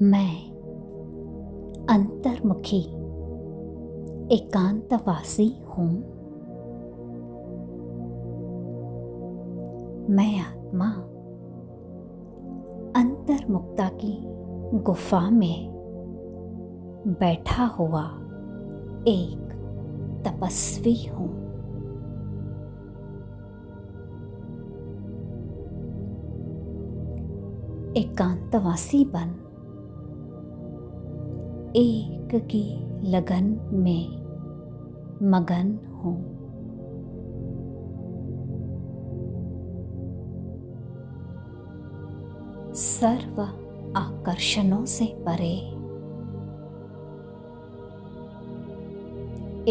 मैं अंतर्मुखी एकांतवासी हूँ। मैं आत्मा अंतर्मुखता की गुफा में बैठा हुआ एक तपस्वी हूँ। एकांतवासी बन एक की लगन में मगन हूँ। सर्व आकर्षणों से परे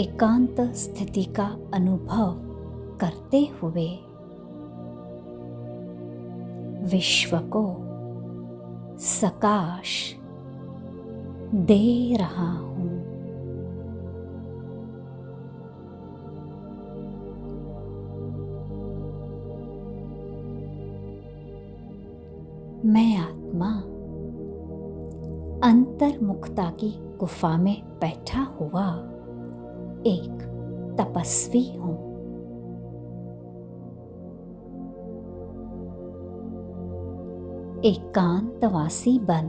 एकांत स्थिति का अनुभव करते हुए विश्व को सकाश दे रहा हूँ। मैं आत्मा अंतर्मुखता की गुफा में बैठा हुआ एक तपस्वी हूँ। एकांतवासी बन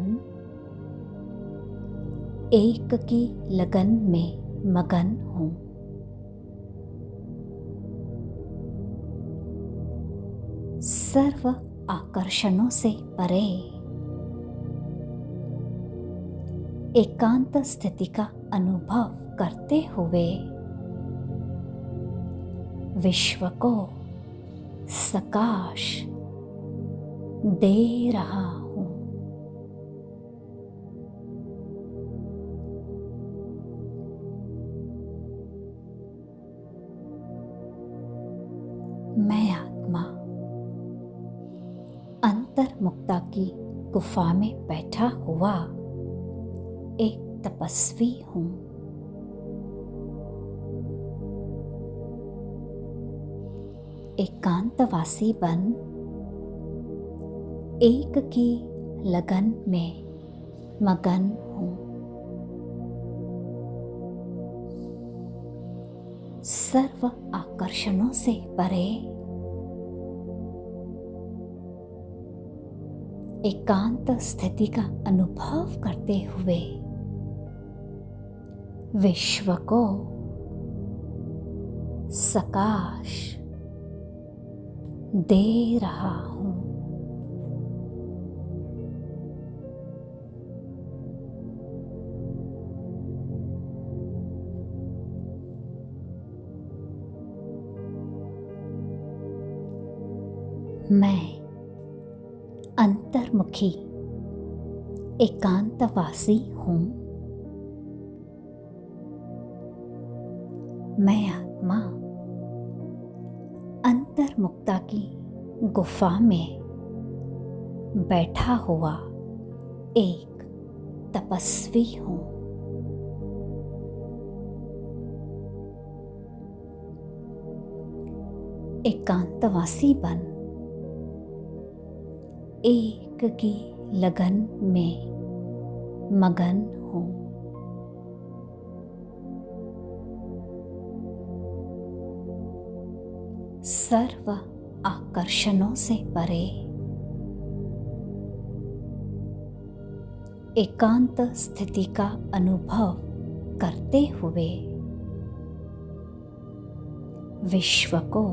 एक की लगन में मगन हूँ। सर्व आकर्षणों से परे एकांत स्थिति का अनुभव करते हुए विश्व को सकाश दे रहा हूँ। मैं आत्मा अंतर्मुखता की गुफा में बैठा हुआ एक तपस्वी हूँ। एकांतवासी बन एक की लगन में मगन हूँ। सर्व आकर्षणों से परे एकांत स्थिति का अनुभव करते हुए विश्व को सकाश दे रहा हूँ। मैं अंतर्मुखी एकांतवासी हूँ। मैं आत्मा अंतर्मुखता की गुफा में बैठा हुआ एक तपस्वी हूँ। एकांतवासी बन एक की लगन में मगन हूँ। सर्व आकर्षणों से परे एकांत स्थिति का अनुभव करते हुए विश्व को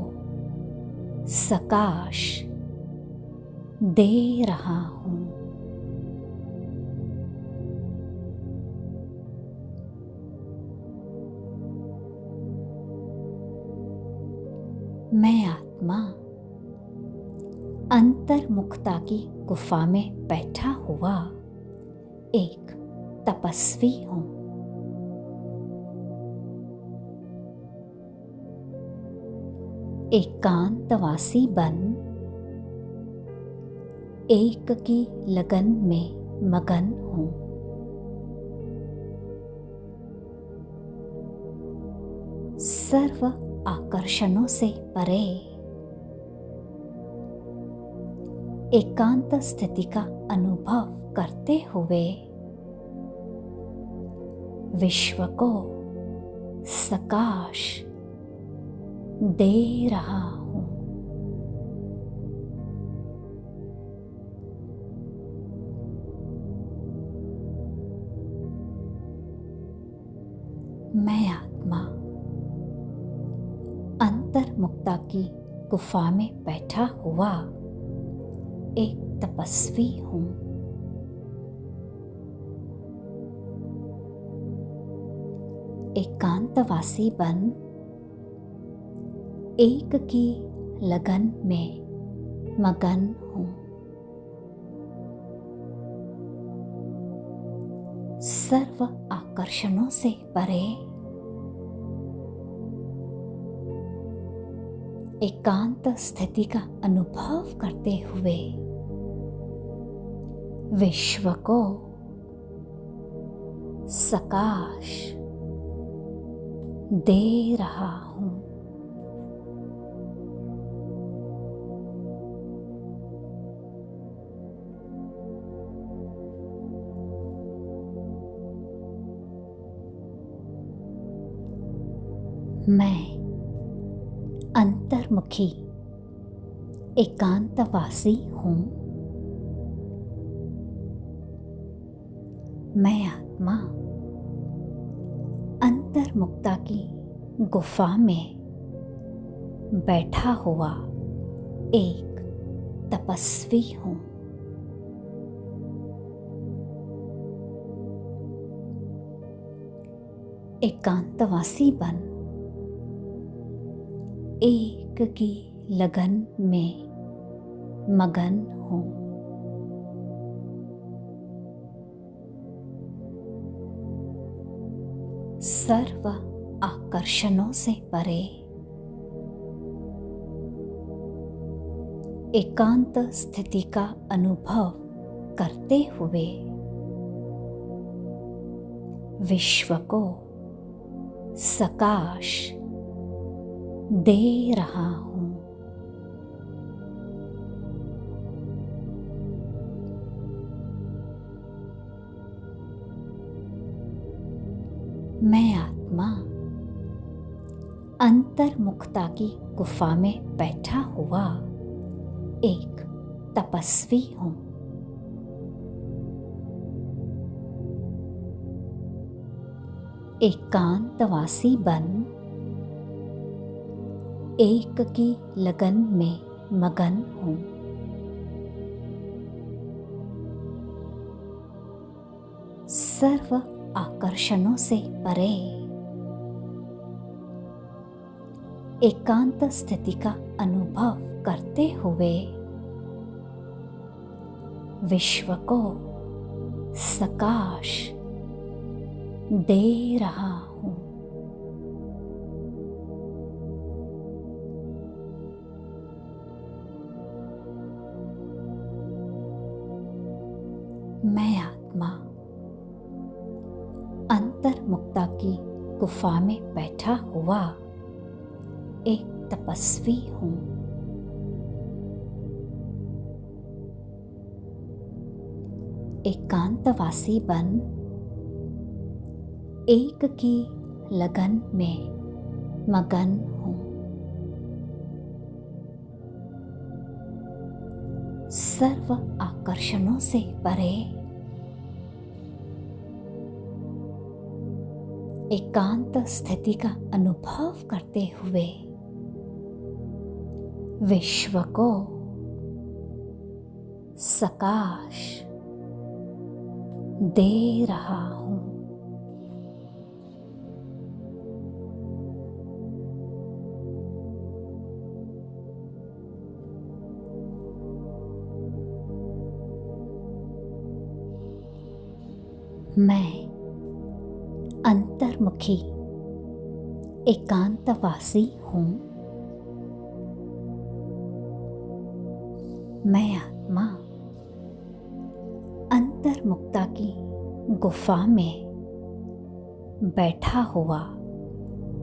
सकाश दे रहा हूँ। मैं आत्मा अंतर्मुखता की गुफा में बैठा हुआ एक तपस्वी हूँ। एकांतवासी बन एक की लगन में मगन हूँ। सर्व आकर्षणों से परे एकांत स्थिति का अनुभव करते हुए विश्व को सकाश दे रहा हूँ। मैं आत्मा अंतर्मुक्ता की गुफा में बैठा हुआ एक तपस्वी हूँ। एकांतवासी बन एक की लगन में मगन हूँ। सर्व आकर्षणों से परे एकांत स्थिति का अनुभव करते हुए विश्व को सकाश दे रहा हूँ। मैं अंतर्मुखी एकांतवासी हूँ। मैं आत्मा अंतर्मुक्ता की गुफा में बैठा हुआ एक तपस्वी हूँ। एकांतवासी बन एक की लगन में मगन हूँ। सर्व आकर्षणों से परे एकांत स्थिति का अनुभव करते हुए विश्व को सकाश दे रहा हूँ। मैं आत्मा अंतर्मुखता की गुफा में बैठा हुआ एक तपस्वी हूँ। एकांतवासी बन एक की लगन में मगन हूँ। सर्व आकर्षणों से परे एकांत स्थिति का अनुभव करते हुए विश्व को सकाश दे रहा हूँ। मैं आत्मा अंतर्मुक्ता की गुफा में बैठा हुआ एक तपस्वी हूँ। एकांतवासी बन एक की लगन में मगन हूँ। सर्व आकर्षणों से परे एकांत स्थिति का अनुभव करते हुए विश्व को सकाश दे रहा हूँ। मैं अंतर्मुखी एकांतवासी हूँ। मैं आत्मा अंतर्मुक्ता की गुफा में बैठा हुआ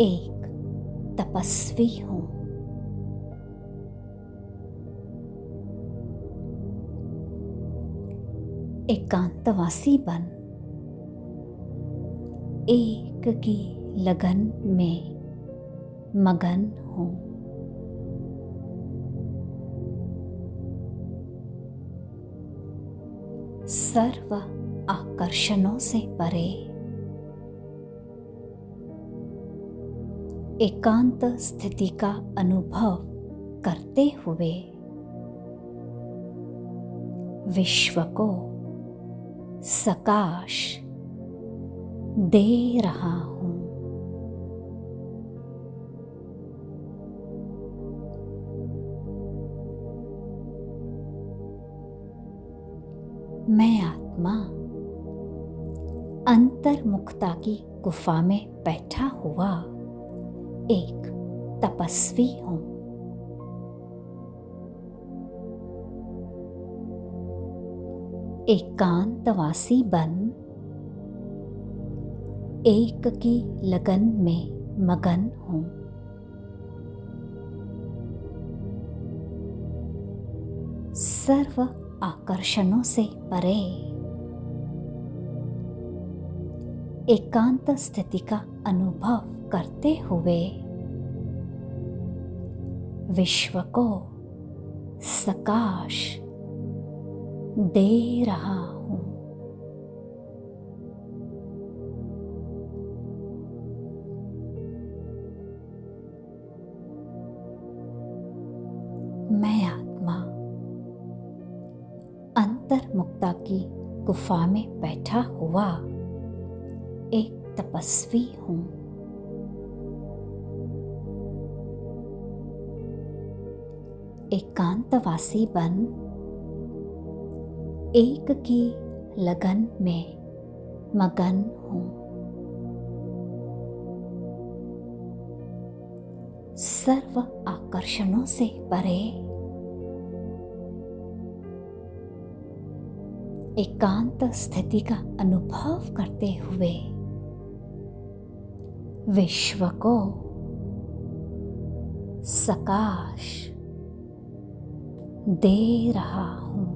एक तपस्वी हूँ। एकांतवासी बन एक की लगन में मगन हूँ। सर्व आकर्षणों से परे एकांत स्थिति का अनुभव करते हुए विश्व को सकाश दे रहा हूँ। मैं आत्मा अंतर्मुखता की गुफा में बैठा हुआ एक तपस्वी हूँ। एकांतवासी बन एक की लगन में मगन हूँ। सर्व आकर्षणों से परे एकांत स्थिति का अनुभव करते हुए विश्व को सकाश दे रहा हूँ। मैं आत्मा अंतर्मुक्ता की गुफा में बैठा हुआ एक तपस्वी हूँ। एकांतवासी बन एक की लगन में मगन हूँ। सर्व आकर्षणों से परे एकांत स्थिति का अनुभव करते हुए विश्व को सकाश दे रहा हूँ।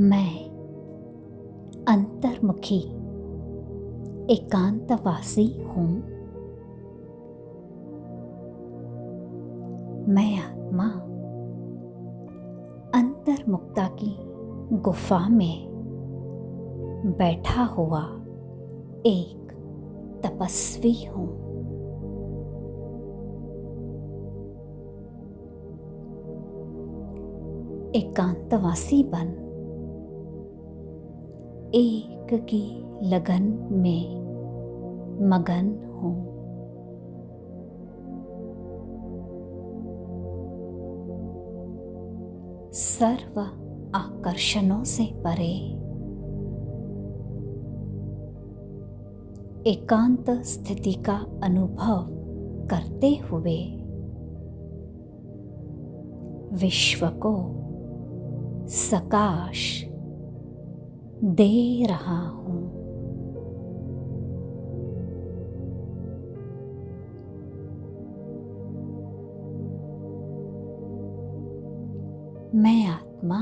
मैं अंतर्मुखी एकांतवासी हूँ। मैं आत्मा अंतर्मुक्ता की गुफा में बैठा हुआ एक तपस्वी हूँ। एकांतवासी बन एक की लगन में मगन हूँ। सर्व आकर्षणों से परे एकांत स्थिति का अनुभव करते हुए विश्व को सकाश दे रहा हूँ। मैं आत्मा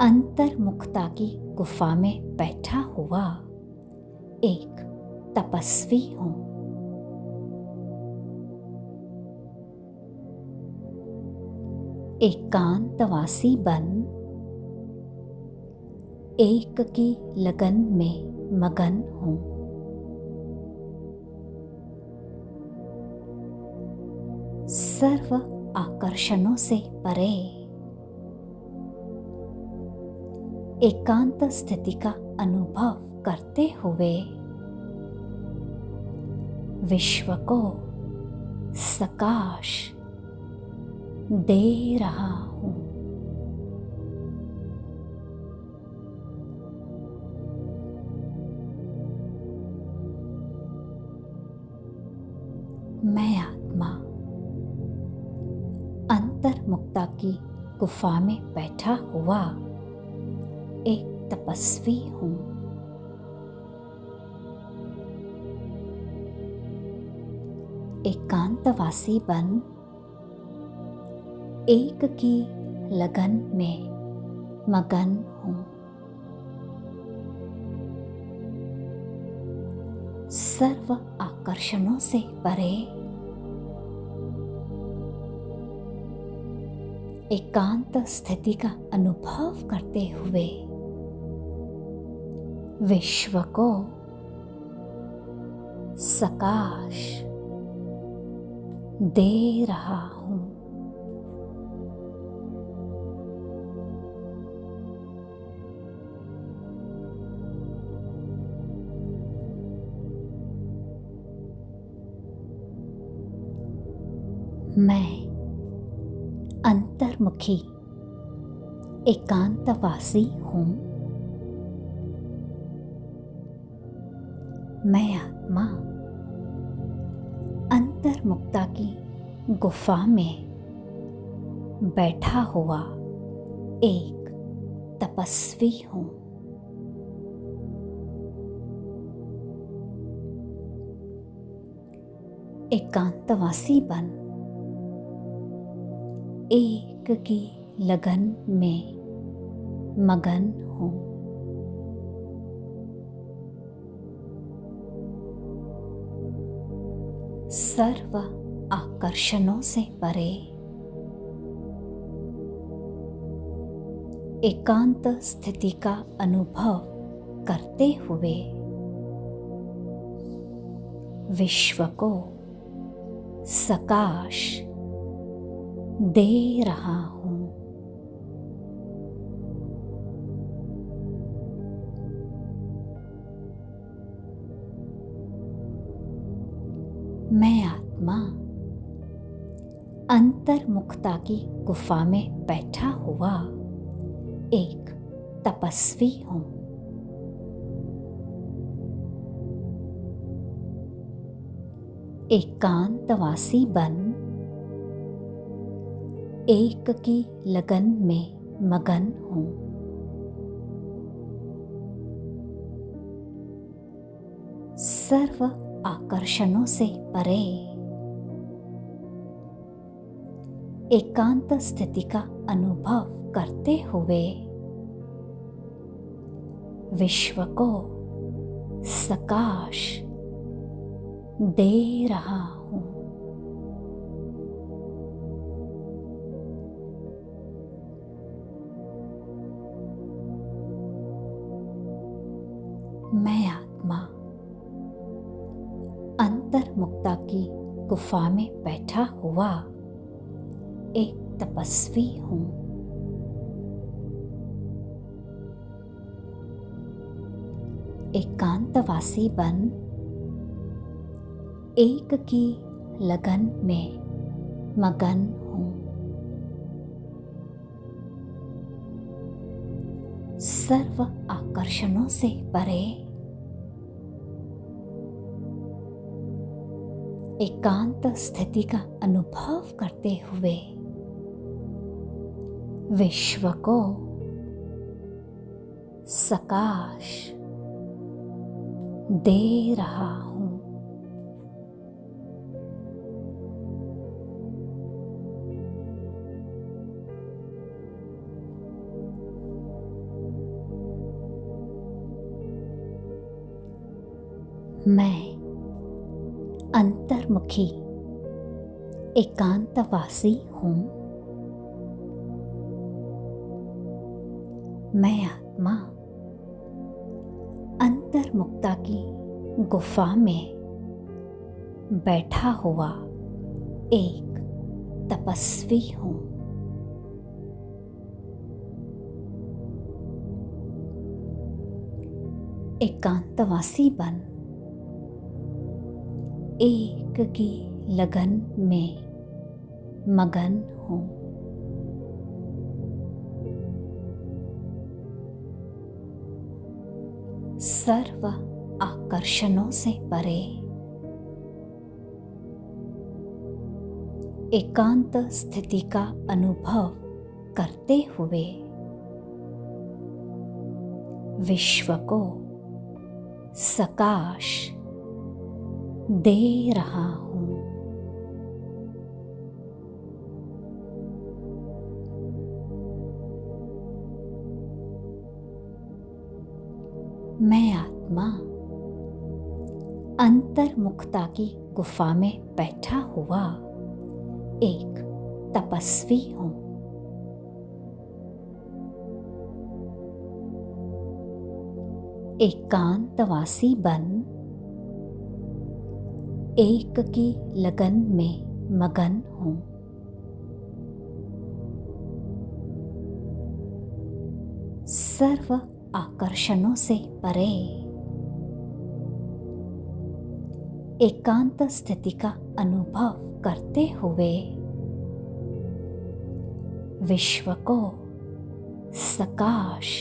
अंतर्मुखता की गुफा में बैठा हुआ एक तपस्वी हूँ। एकांतवासी बन एक की लगन में मगन हूँ। सर्व आकर्षणों से परे एकांत स्थिति का अनुभव करते हुए विश्व को सकाश दे रहा हूँ। मैं आत्मा अंतर्मुक्ता की गुफा में बैठा हुआ एक तपस्वी हूँ। एकांतवासी बन एक की लगन में मगन हूँ। सर्व आकर्षणों से परे एकांत स्थिति का अनुभव करते हुए विश्व को सकाश दे रहा हूँ। मैं अंतर्मुखी एकांतवासी हूँ। मैं आत्मा अंतर्मुक्ता की गुफा में बैठा हुआ एक तपस्वी हूँ। एकांतवासी बन एक की लगन में मगन हूँ। सर्व आकर्षणों से परे एकांत स्थिति का अनुभव करते हुए विश्व को सकाश दे रहा हूँ। मैं आत्मा अंतर्मुखता की गुफा में बैठा हुआ एक तपस्वी हूँ। एकांतवासी बन एक की लगन में मगन हूँ। सर्व आकर्षणों से परे एकांत स्थिति का अनुभव करते हुए विश्व को सकाश दे रहा हूँ। मैं आत्मा अंतर्मुक्ता की गुफा में बैठा हुआ एक तपस्वी हूँ। एकांतवासी बन एक की लगन में मगन हूँ। सर्व आकर्षणों से परे एकांत स्थिति का अनुभव करते हुए विश्व को सकाश दे रहा हूँ। मैं अंतर्मुखी एकांतवासी हूँ। मैं आत्मा अंतर्मुक्ता की गुफा में बैठा हुआ एक तपस्वी हूँ। एकांतवासी बन एक की लगन में मगन हूँ। सर्व आकर्षणों से परे एकांत स्थिति का अनुभव करते हुए विश्व को सकाश दे रहा हूँ। मैं आत्मा अंतर्मुखता की गुफा में बैठा हुआ एक तपस्वी हूँ। एकांतवासी बन एक की लगन में मगन हूँ। सर्व आकर्षणों से परे एकांत स्थिति का अनुभव करते हुए विश्व को सकाश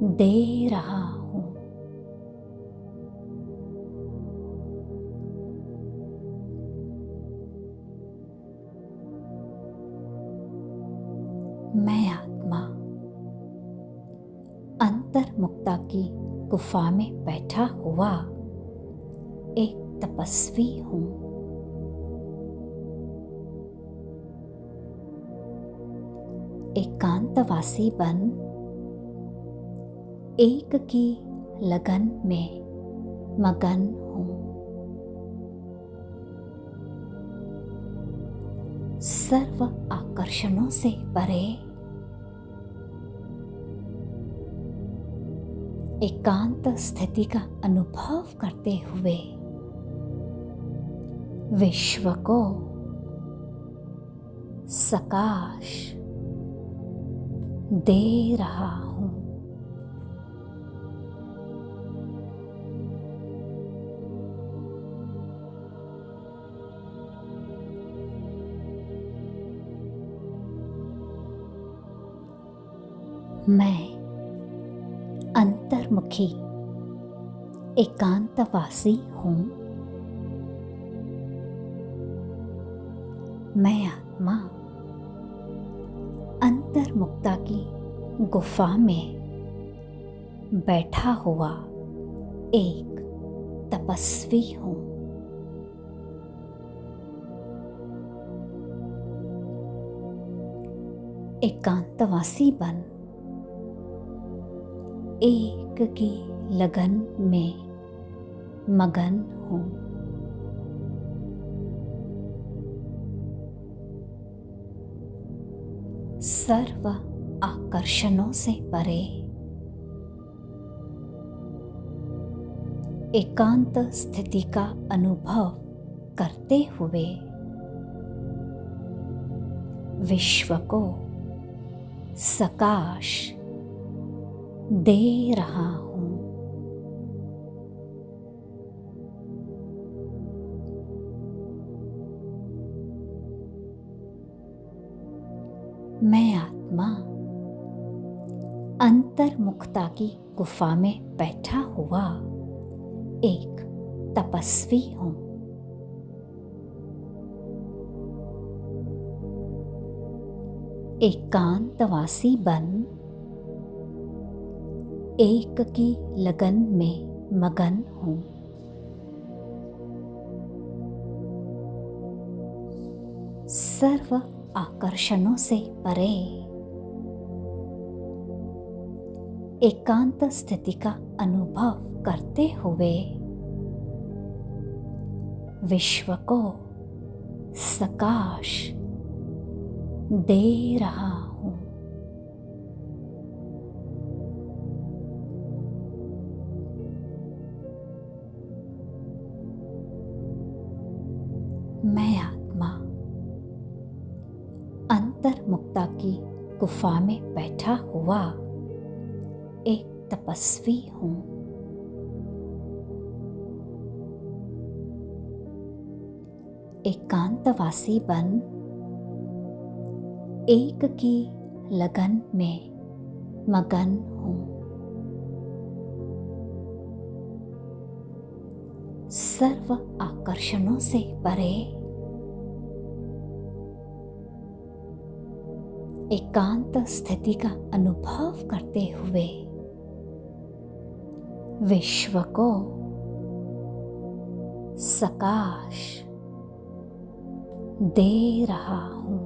दे रहा हूँ। मैं आत्मा अंतर्मुक्ता की गुफा में बैठा हुआ एक तपस्वी हूँ। एकांतवासी बन एक की लगन में मगन हूँ। सर्व आकर्षणों से परे एकांत स्थिति का अनुभव करते हुए विश्व को सकाश दे रहा हूँ। मैं अंतर्मुखी एकांतवासी हूँ। मैं आत्मा अंतर्मुक्ता की गुफा में बैठा हुआ एक तपस्वी हूँ। एकांतवासी बन एक की लगन में मगन हूँ। सर्व आकर्षणों से परे एकांत स्थिति का अनुभव करते हुए विश्व को सकाश दे रहा हूँ। मैं आत्मा अंतर्मुखता की गुफा में बैठा हुआ एक तपस्वी हूँ। एकांतवासी बन एक की लगन में मगन हूँ। सर्व आकर्षणों से परे एकांत स्थिति का अनुभव करते हुए विश्व को सकाश दे रहा हूँ। मैं आत्मा अंतर्मुक्ता की गुफा में बैठा हुआ एक तपस्वी हूँ। एकांतवासी बन एक की लगन में मगन हूँ। सर्व आकर्षणों से परे एकांत स्थिति का अनुभव करते हुए विश्व को सकाश दे रहा हूँ।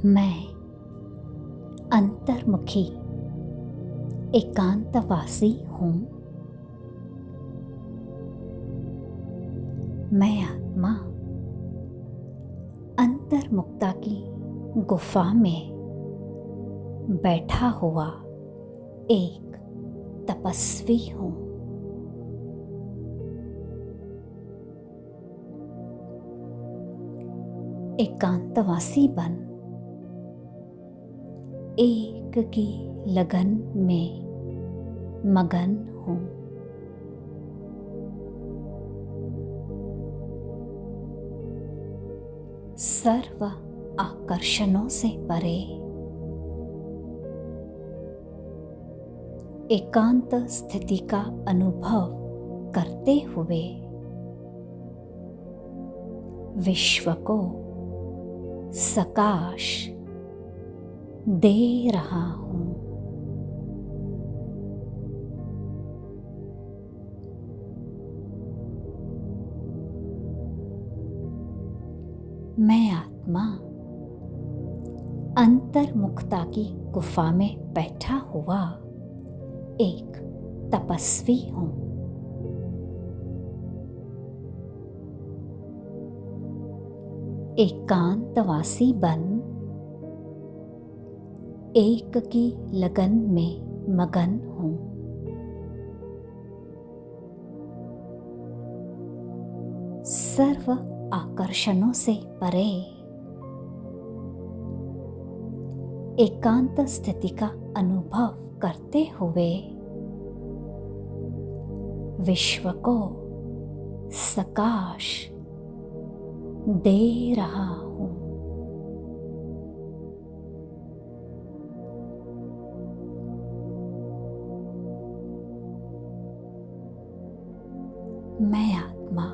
मैं अंतर्मुखी एकांतवासी हूँ। मैं आत्मा अंतर्मुक्ता की गुफा में बैठा हुआ एक तपस्वी हूँ। एकांतवासी बन एक की लगन में मगन हूँ। सर्व आकर्षणों से परे एकांत स्थिति का अनुभव करते हुए विश्व को सकाश दे रहा हूँ। मैं आत्मा अंतर्मुखता की गुफा में बैठा हुआ एक तपस्वी हूँ। एकांतवासी बन एक की लगन में मगन हूँ। सर्व आकर्षणों से परे एकांत स्थिति का अनुभव करते हुए विश्व को सकाश दे रहा हूँ। मैं आत्मा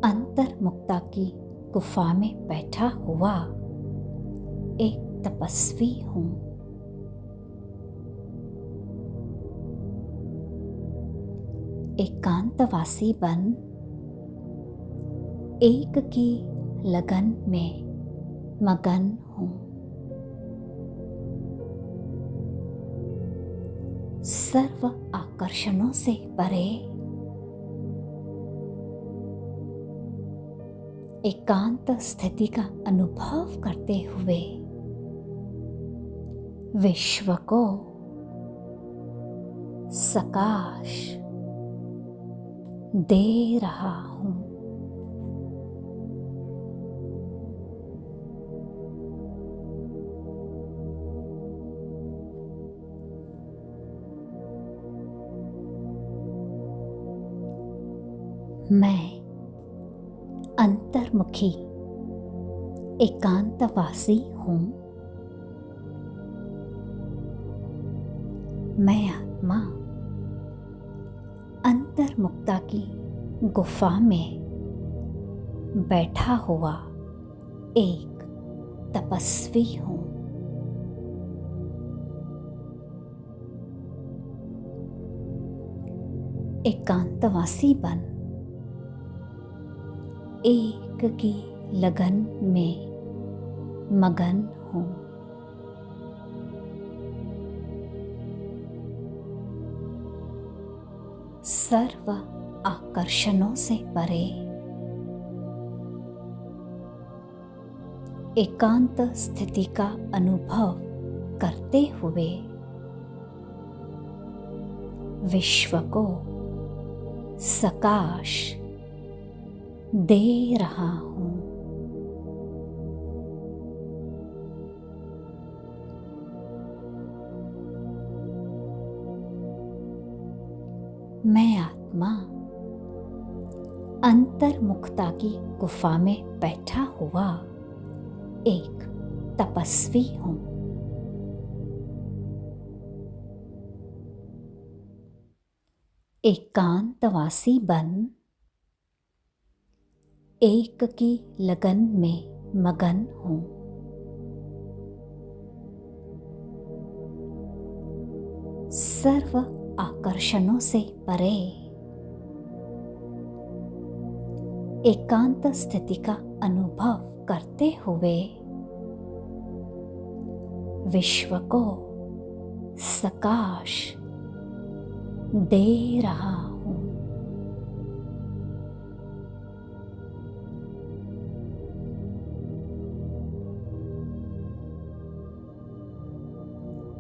अंतर्मुक्ता की गुफा में बैठा हुआ एक तपस्वी हूँ। एकांतवासी बन एक की लगन में मगन हूँ। सर्व आकर्षणों से परे एकांत स्थिति का अनुभव करते हुए विश्व को सकाश दे रहा हूँ। मैं अंतर्मुखी एकांतवासी हूँ। मैं आत्मा अंतर्मुक्ता की गुफा में बैठा हुआ एक तपस्वी हूँ। एकांतवासी बन एक की लगन में मगन हूँ। सर्व आकर्षणों से परे एकांत स्थिति का अनुभव करते हुए विश्व को सकाश दे रहा हूँ। मैं आत्मा अंतर्मुखता की गुफा में बैठा हुआ एक तपस्वी हूँ। एकांतवासी बन एक की लगन में मगन हूँ। सर्व आकर्षणों से परे एकांत स्थिति का अनुभव करते हुए विश्व को प्रकाश दे रहा हूँ।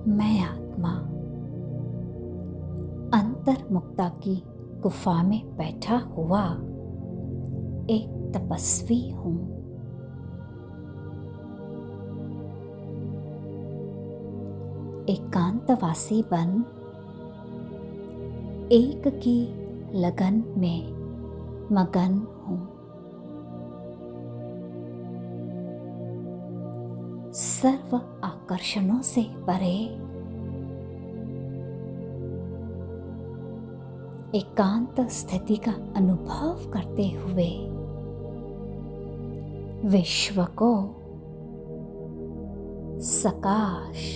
मैं आत्मा अंतर्मुक्ता की गुफा में बैठा हुआ एक तपस्वी हूँ। एकांतवासी बन एक की लगन में मगन हूँ। सर्व आकर्षणों से परे एकांत स्थिति का अनुभव करते हुए विश्व को प्रकाश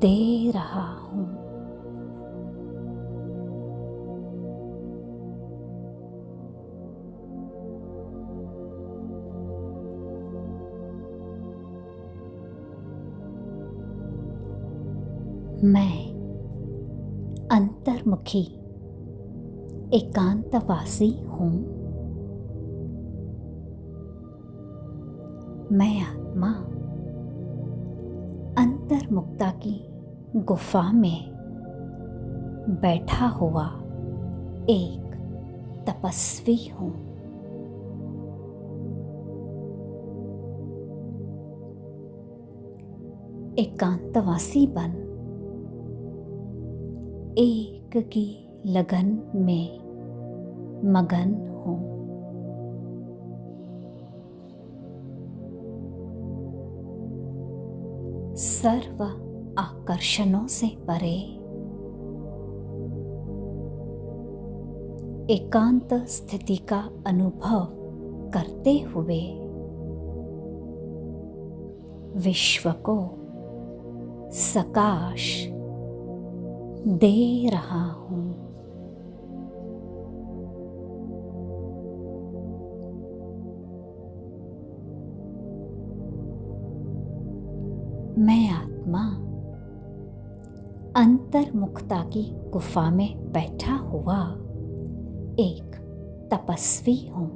दे रहा हूँ। मैं अंतर्मुखी एकांतवासी हूँ। मैं आत्मा अंतर्मुक्ता की गुफा में बैठा हुआ एक तपस्वी हूँ। एकांतवासी बन एक की लगन में मगन हूँ। सर्व आकर्षणों से परे एकांत स्थिति का अनुभव करते हुए विश्व को प्रकाश दे रहा हूँ। मैं आत्मा अंतर्मुखता की गुफा में बैठा हुआ एक तपस्वी हूँ।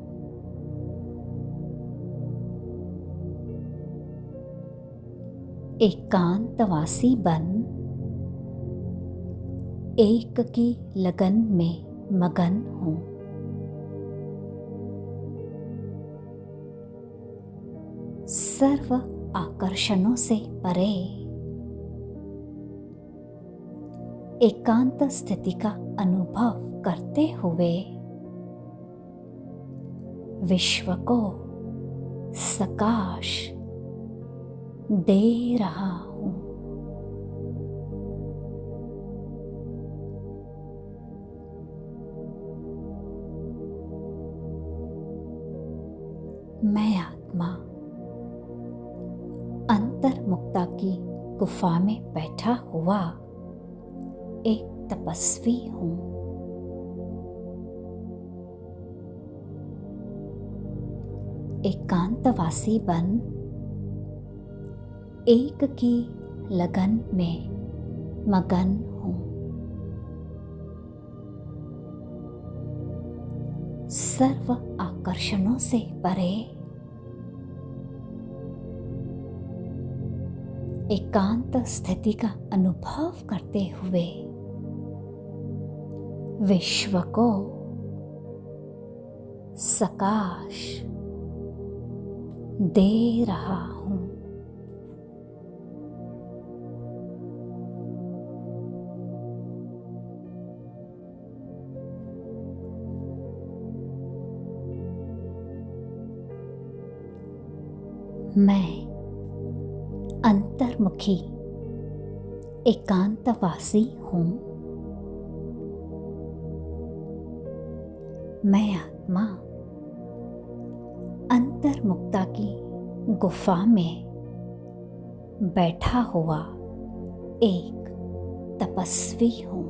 एकांतवासी बन एक की लगन में मगन हूँ। सर्व आकर्षणों से परे एकांत स्थिति का अनुभव करते हुए विश्व को प्रकाश दे रहा हूँ। मैं आत्मा अंतर्मुक्ता की गुफा में बैठा हुआ एक तपस्वी हूँ। एकांतवासी बन एक की लगन में मगन हूँ। सर्व आकर्षणों से परे एकांत स्थिति का अनुभव करते हुए विश्व को प्रकाश दे रहा हूँ। मैं अंतर्मुखी एकांतवासी हूँ। मैं आत्मा अंतर्मुक्ता की गुफा में बैठा हुआ एक तपस्वी हूँ।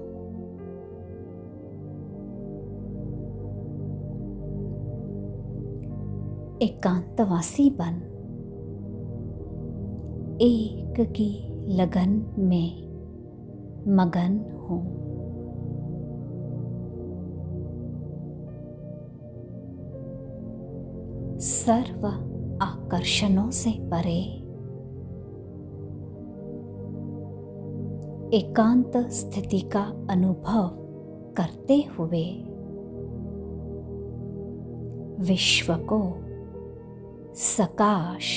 एकांतवासी बन एक की लगन में मगन हूँ। सर्व आकर्षणों से परे एकांत स्थिति का अनुभव करते हुए विश्व को सकाश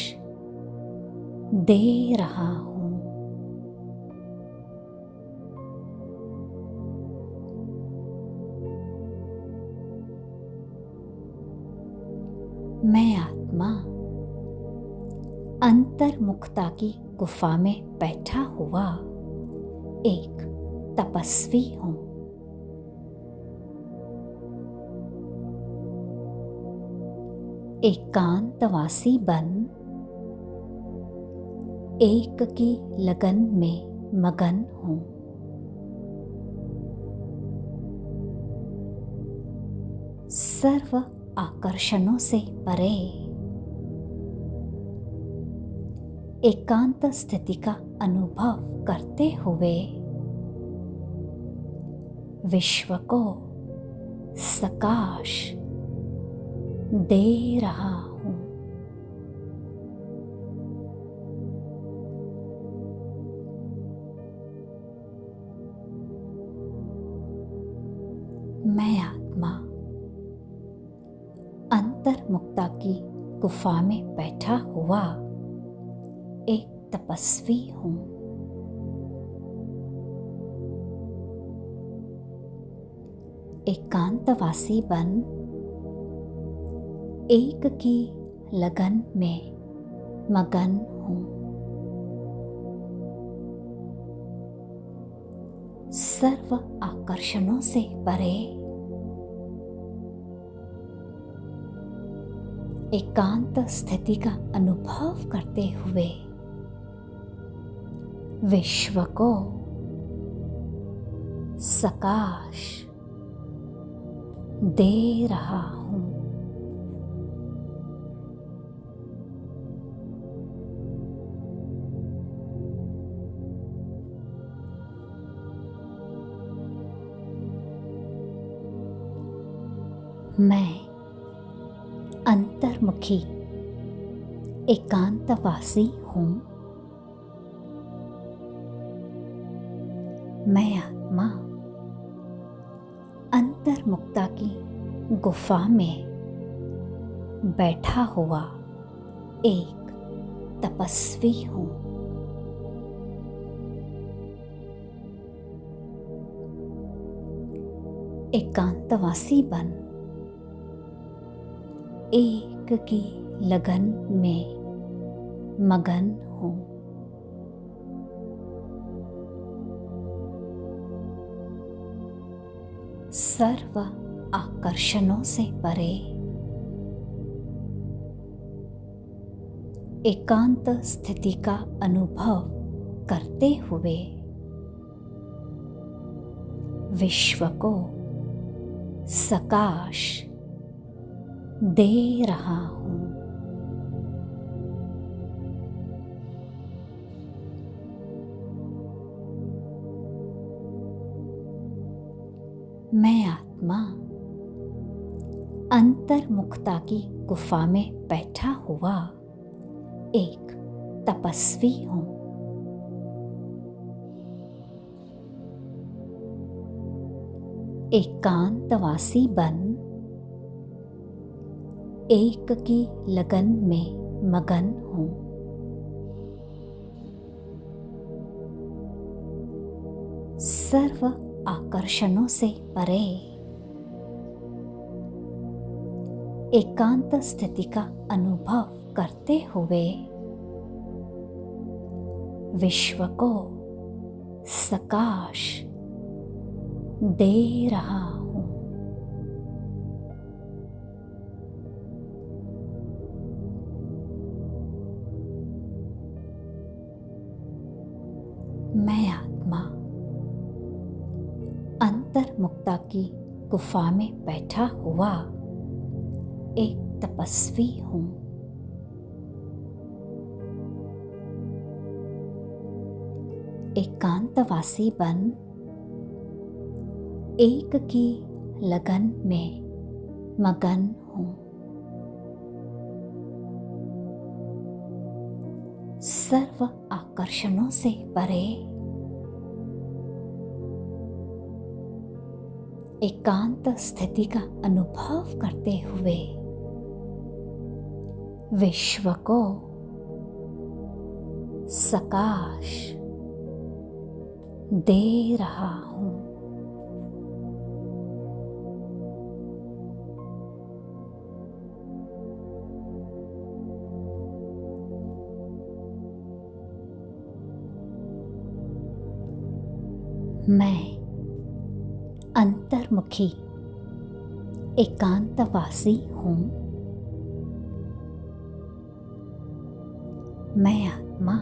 दे रहा हूँ। मैं आत्मा अंतर्मुखता की गुफा में बैठा हुआ एक तपस्वी हूँ। एकांतवासी बन एक की लगन में मगन हूँ। सर्व आकर्षणों से परे एकांत स्थिति का अनुभव करते हुए विश्व को सकाश दे रहा हूँ। मैं आत्मा अंतर्मुखता की गुफा में बैठा हुआ एक तपस्वी हूँ। एकांतवासी बन एक की लगन में मगन हूँ। सर्व आकर्षणों से परे एकांत स्थिति का अनुभव करते हुए विश्व को सकाश दे रहा हूँ। मैं अंतर्मुखी एकांतवासी हूँ। मैं आत्मा अंतर्मुखता की गुफा में बैठा हुआ एक तपस्वी हूँ। एकांतवासी बन एक की लगन में मगन हूँ। सर्व आकर्षणों से परे एकांत स्थिति का अनुभव करते हुए विश्व को सकाश दे रहा हूँ। मैं आत्मा अंतर्मुखता की गुफा में बैठा हुआ एक तपस्वी हूँ। एकांतवासी बन एक की लगन में मगन हूँ। सर्व आकर्षणों से परे एकांत स्थिति का अनुभव करते हुए विश्व को सकाश दे रहा हूँ। मैं आत्मा अंतर्मुखता की गुफा में बैठा हुआ एक तपस्वी हूँ। एकांतवासी बन एक की लगन में मगन हूँ। सर्व आकर्षणों से परे एकांत स्थिति का अनुभव करते हुए विश्व को सकाश दे रहा हूँ। मैं अंतर्मुखी एकांतवासी हूँ। मैं आत्मा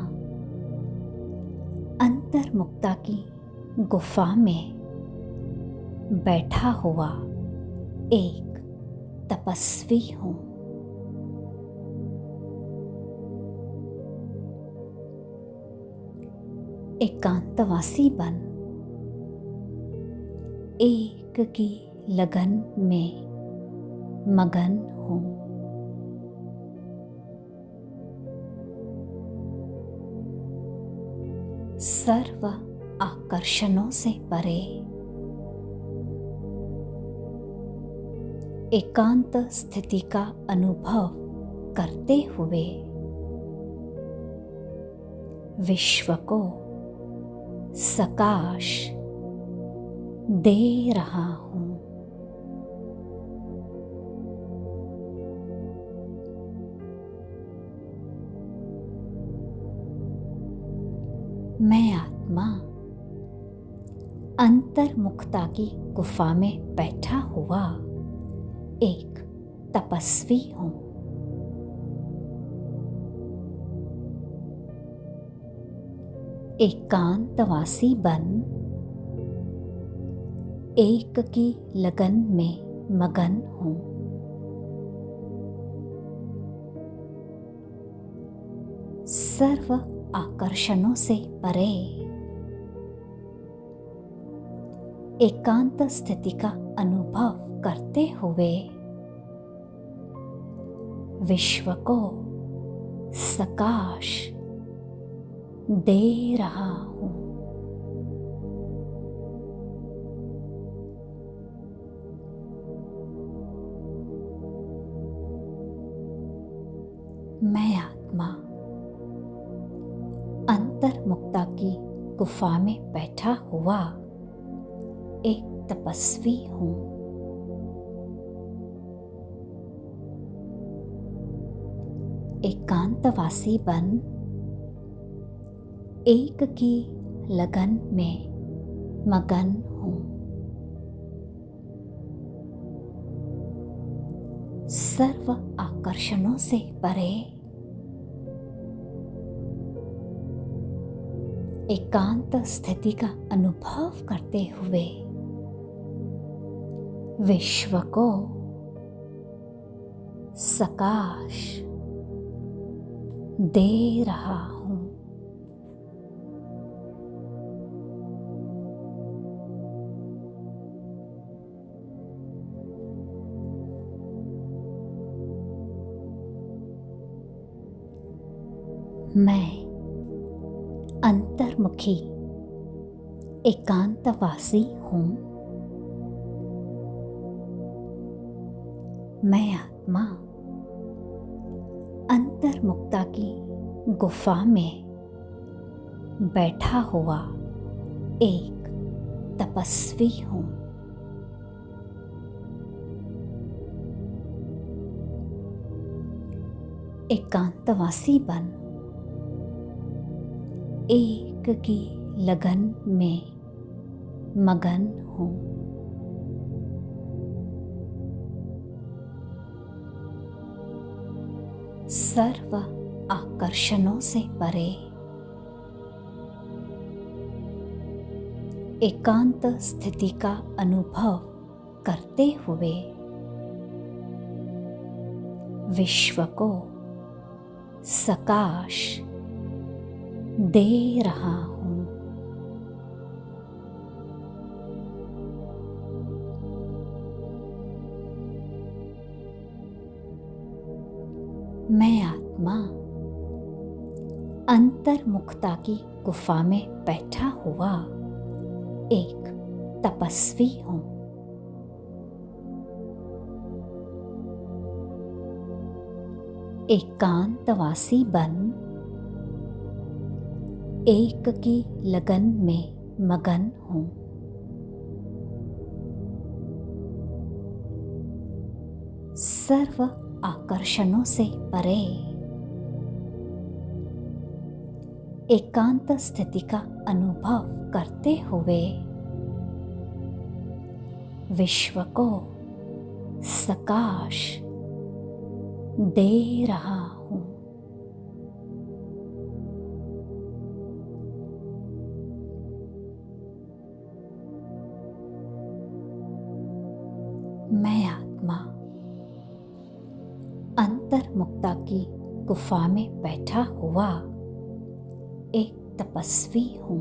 अंतर्मुक्ता की गुफा में बैठा हुआ एक तपस्वी हूँ। एकांतवासी बन एक की लगन में मगन हूँ। सर्व आकर्षणों से परे एकांत स्थिति का अनुभव करते हुए विश्व को सकाश दे रहा हूँ। मैं आत्मा अंतर्मुखता की गुफा में बैठा हुआ एक तपस्वी हूँ। एकांतवासी बन एक की लगन में मगन हूँ। सर्व आकर्षणों से परे एकांत स्थिति का अनुभव करते हुए विश्व को सकाश दे रहा हूँ। मैं आत्मा अंतर्मुक्ता की गुफा में बैठा हुआ एक तपस्वी हूँ। एकांतवासी बन एक की लगन में मगन हूँ। सर्व आकर्षणों से परे एकांत स्थिति का अनुभव करते हुए विश्व को सकाश दे रहा हूँ। मैं अंतर्मुखी एकांतवासी हूँ। मैं आत्मा अंतर्मुक्ता की गुफा में बैठा हुआ एक तपस्वी हूँ। एकांतवासी बन एक की लगन में मगन हूँ। सर्व आकर्षणों से परे एकांत स्थिति का अनुभव करते हुए विश्व को सकाश दे रहा हूँ। अंतर्मुखता की गुफा में बैठा हुआ एक तपस्वी हूँ। एकांतवासी बन एक की लगन में मगन हूँ। सर्व आकर्षणों से परे एकांत स्थिति का अनुभव करते हुए विश्व को सकाश दे रहा हूँ। मैं आत्मा अंतर्मुखता की गुफा में बैठा हुआ एक तपस्वी हूँ।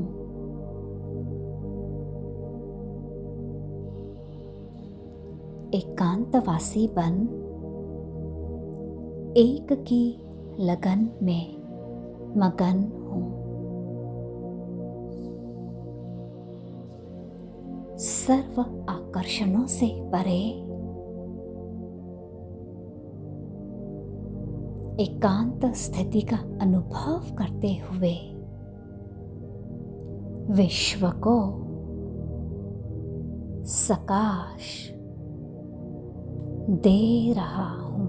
एकांतवासी बन एक की लगन में मगन हूँ। सर्व आकर्षणों से परे एकांत स्थिति का अनुभव करते हुए विश्व को सकाश दे रहा हूँ।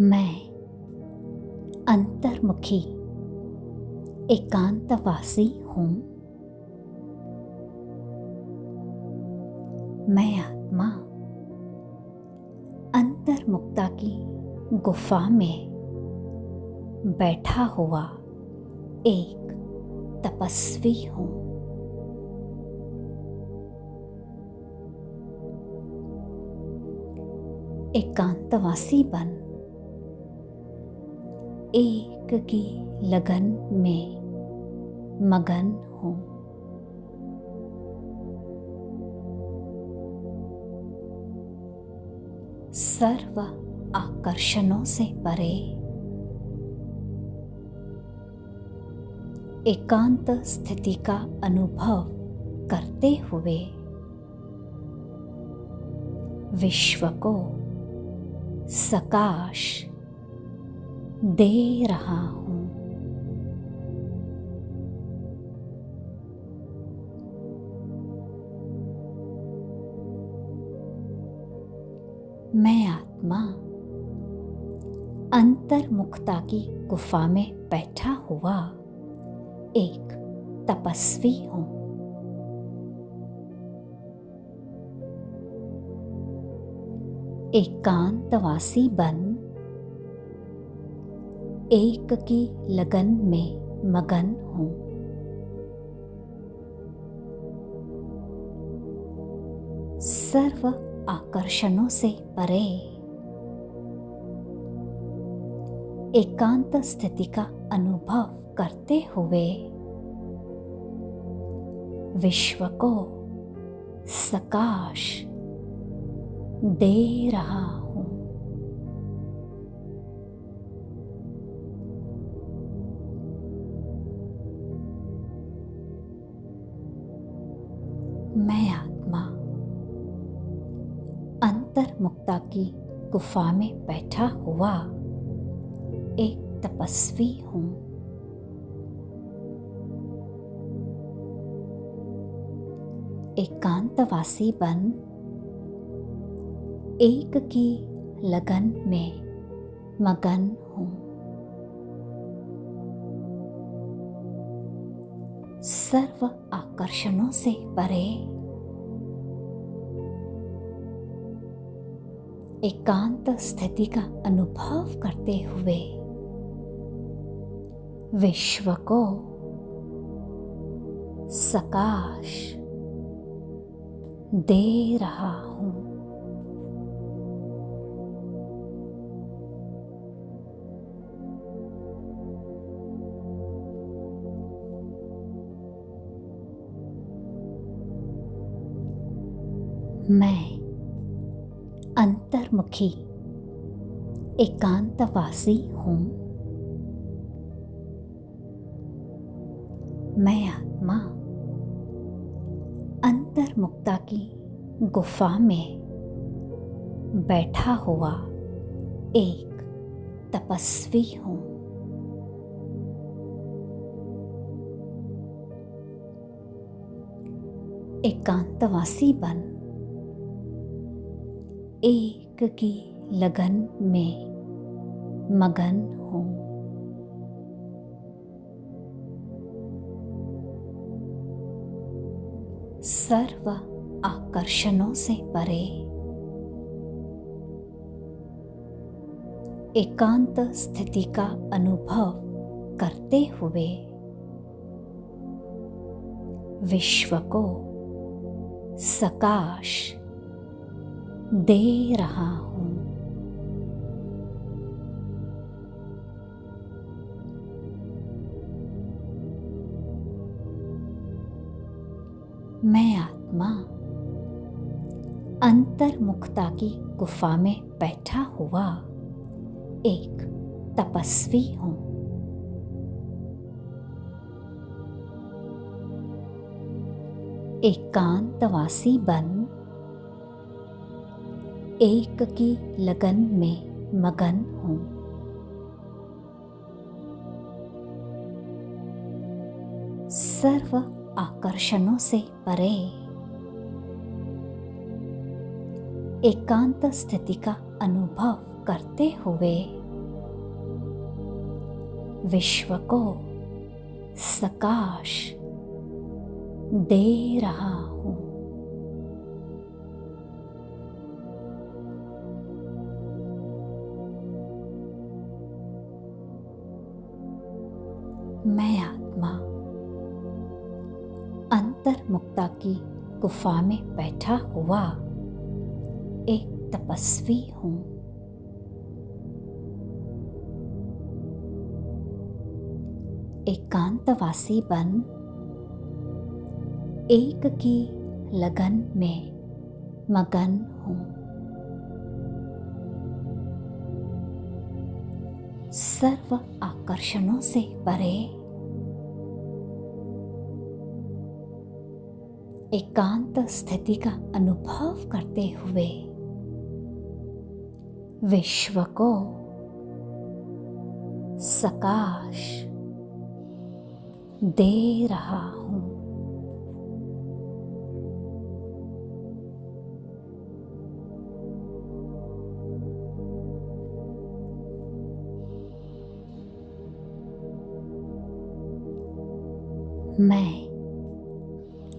मैं अंतर्मुखी एकांतवासी हूँ। मैं आत्मा अंतर्मुखता की गुफा में बैठा हुआ एक तपस्वी हूँ। एकांतवासी बन एक की लगन में मगन हूँ। सर्व आकर्षणों से परे एकांत स्थिति का अनुभव करते हुए विश्व को सकाश दे रहा हूँ। मैं आत्मा अंतर्मुखता की गुफा में बैठा हुआ एक तपस्वी हूँ। एकांतवासी बन एक की लगन में मगन हूँ। सर्व आकर्षणों से परे एकांत स्थिति का अनुभव करते हुए विश्व को सकाश दे रहा हूँ। मैं आत्मा अंतर्मुखता की गुफा में बैठा हुआ एक तपस्वी हूँ। एकांतवासी बन एक की लगन में मगन हूँ। सर्व आकर्षणों से परे एकांत स्थिति का अनुभव करते हुए विश्व को सकाश दे रहा हूँ। मैं अंतर्मुखी एकांतवासी हूँ। मैं आत्मा अंतर्मुखता की गुफा में बैठा हुआ एक तपस्वी हूँ। एकांतवासी बन एक की लगन में मगन हूँ। सर्व आकर्षणों से परे एकांत स्थिति का अनुभव करते हुए विश्व को सकाश दे रहा हूँ। मैं आत्मा अंतर्मुखता की गुफा में बैठा हुआ एक तपस्वी हूँ। एकांतवासी बन एक की लगन में मगन हूँ। सर्व आकर्षणों से परे एकांत स्थिति का अनुभव करते हुए विश्व को सकाश दे रहा हूँ। मैं आत्मा अंतर्मुखता की गुफा में बैठा हुआ एक तपस्वी हूँ। एकांतवासी बन एक की लगन में मगन हूँ। सर्व आकर्षणों से परे एकांत स्थिति का अनुभव करते हुए विश्व को सकाश दे रहा हूँ। मैं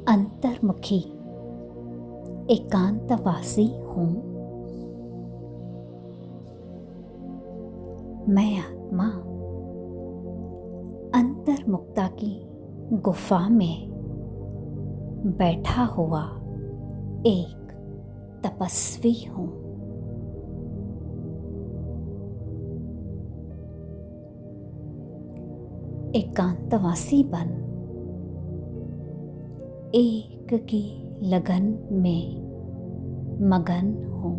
अंतर्मुखी एकांतवासी हूँ। मैं आत्मा अंतर्मुखता की गुफा में बैठा हुआ एक तपस्वी हूँ। एकांतवासी बन एक की लगन में मगन हूँ।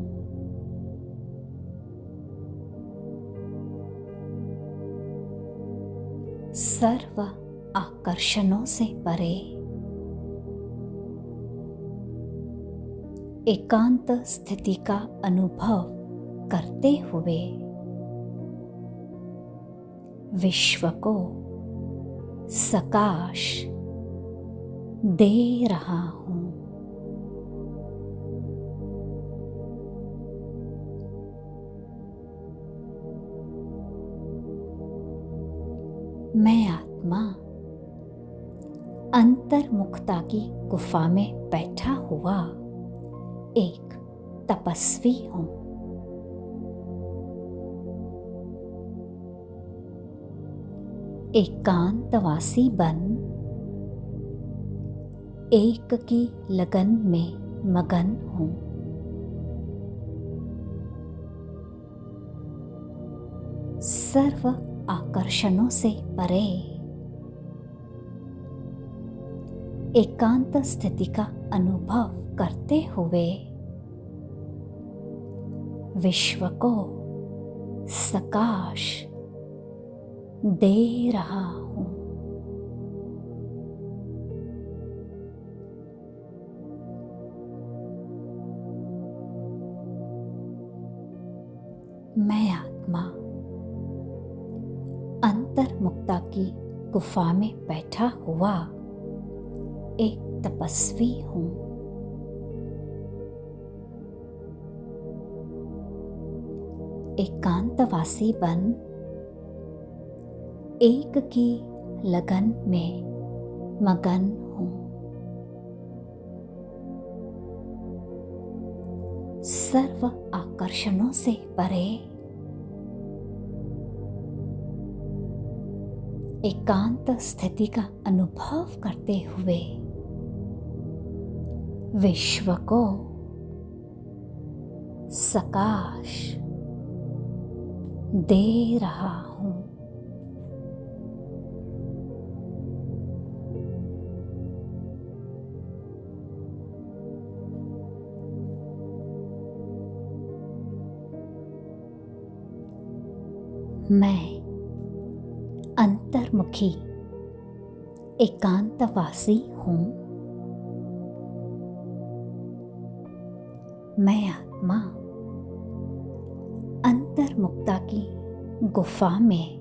सर्व आकर्षणों से परे एकांत स्थिति का अनुभव करते हुए विश्व को सकाश दे रहा हूँ। मैं आत्मा अंतर्मुखता की गुफा में बैठा हुआ एक तपस्वी हूँ। एकांतवासी बन एक की लगन में मगन हूँ। सर्व आकर्षणों से परे एकांत स्थिति का अनुभव करते हुए विश्व को सकाश दे रहा हूँ। मैं आत्मा अंतर्मुक्ता की गुफा में बैठा हुआ एक तपस्वी हूँ। एकांतवासी बन एक की लगन में मगन हूँ। सर्व आकर्षणों से परे एकांत स्थिति का अनुभव करते हुए विश्व को सकाश दे रहा हूँ। मैं अंतर्मुखी एकांतवासी हूँ। मैं आत्मा अंतर्मुक्ता की गुफा में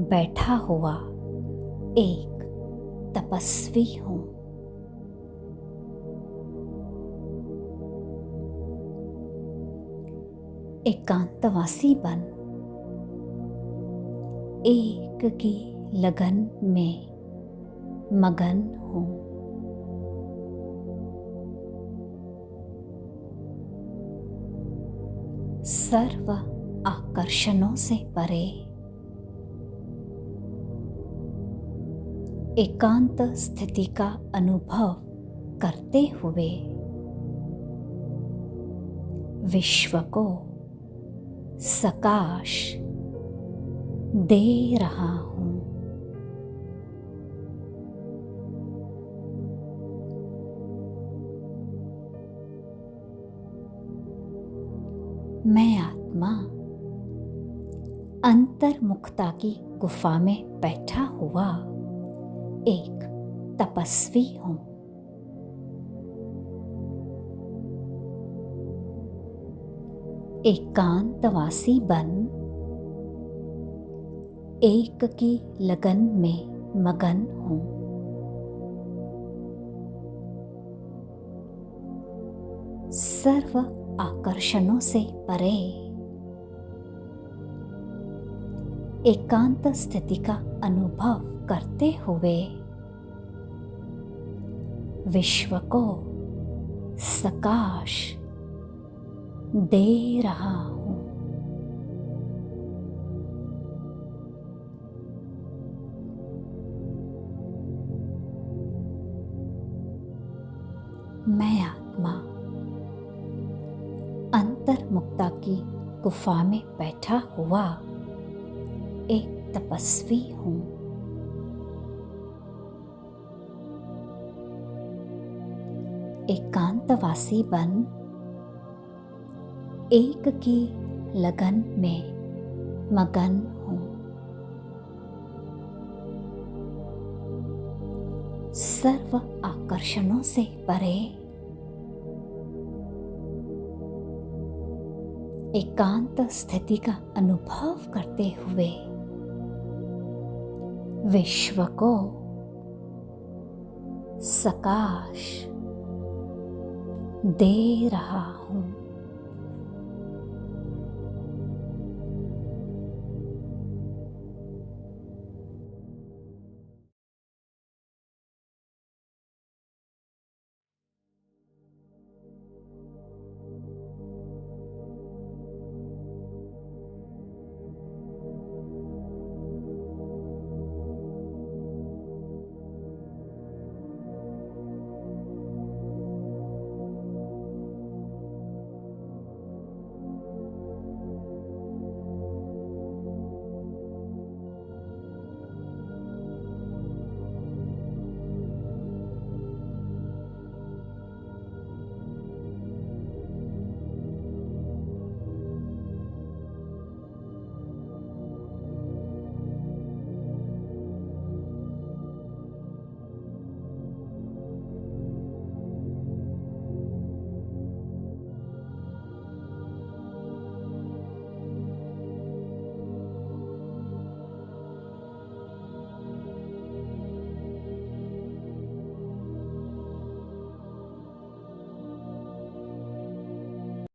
बैठा हुआ एक तपस्वी हूँ। एकांतवासी बन एक की लगन में मगन हूँ। सर्व आकर्षणों से परे एकांत स्थिति का अनुभव करते हुए विश्व को सकाश दे रहा हूँ। मैं आत्मा अंतर्मुखता की गुफा में बैठा हुआ एक तपस्वी हूँ। एकांतवासी बन एक की लगन में मगन हूँ। सर्व आकर्षणों से परे एकांत स्थिति का अनुभव करते हुए विश्व को सकाश दे रहा हूँ। मैं आत्मा अंतर्मुक्ता की गुफा में बैठा हुआ एक तपस्वी हूँ। एकांतवासी बन एक की लगन में मगन हूँ। सर्व आकर्षणों से परे एकांत स्थिति का अनुभव करते हुए विश्व को सकाश दे रहा हूँ।